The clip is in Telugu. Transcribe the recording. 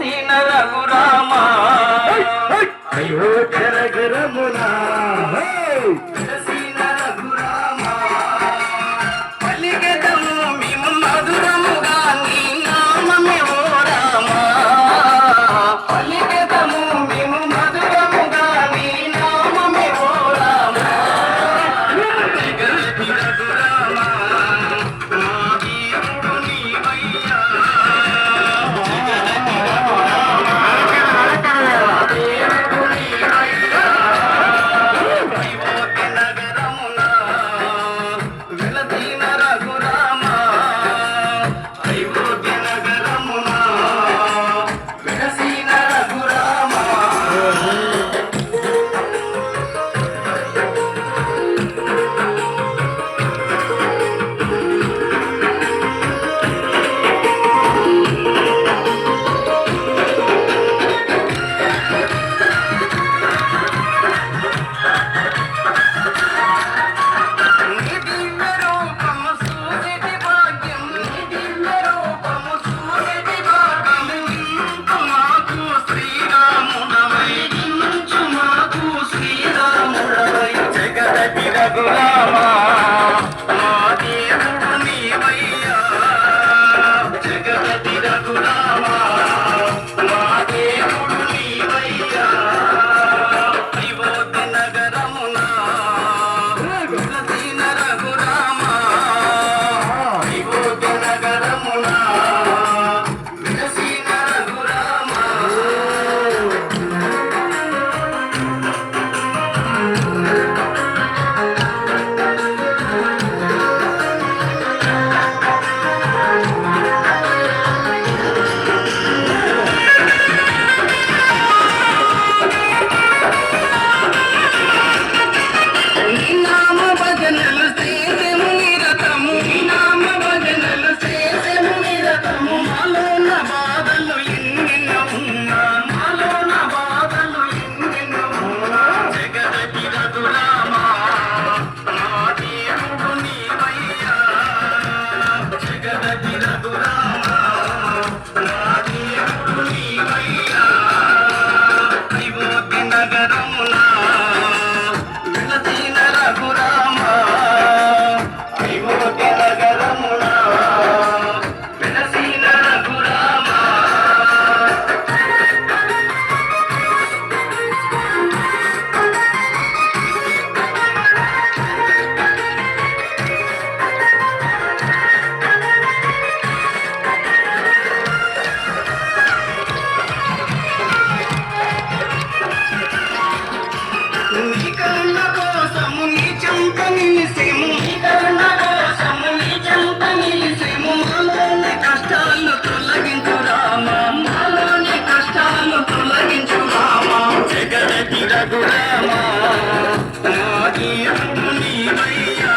వెలసిన రఘురామ అయోధ్య నగరమున వెలసిన రఘురామ పలికెదము మేము మధురముగా నీ నామమే ఓ రామ పలికెదము మేము మధురముగా నీ నామమే ఓ రామ జగతి రఘురామ మా వీరుడు నీవయ్యా జగతి రఘురామ దేవుడు నీవయ్యా అయోధ్య నగరమున వెలసిన రఘురామ అయోధ్య నగరమున వెలసిన రఘురామ నీ దివ్య రూపము చూసేటి భాగ్యం నీ దివ్య రూపము చూసేటి భాగ్యం ఇంచు మాకు శ్రీరాముడవై ఇంచు మాకు శ్రీరాముడవై జగదపి రఘురామ మా దేవుడు నీవయ్యా జగదపి రఘురామ మా దేవుడు నీవయ్యా అయోధ్య నగరమున వెలసిన రఘురామ అయోధ్య నగరమున వెలసిన రఘురామ నీ నామ భజనలు చేసెము నిరతము నీ నామ భజనలు చేసెము నిరతము మాలోన బాధలు ఎన్నెన్నో ఉన్నా మాలోన బాధలు ఎన్నెన్నో ఉన్నా జగదపి రఘురామ మా దేవుడు నీవయ్యా జగదపి రఘురామ మా దేవుడు నీవయ్యా అయోధ్య నగరమున వెలసిన రఘురామ అయోధ్య నగరమున వెలసిన రఘురామ నీ కరుణ కోసము నీ చెంత నిలిసెము నీ కరుణ కోసము నీ చెంత నిలిసెము మాలోని కష్టాలు తొలగించు రామ మాలోని కష్టాలు తొలగించు రామ జగదపి రఘురామ మా దేవుడు నీవయ్యా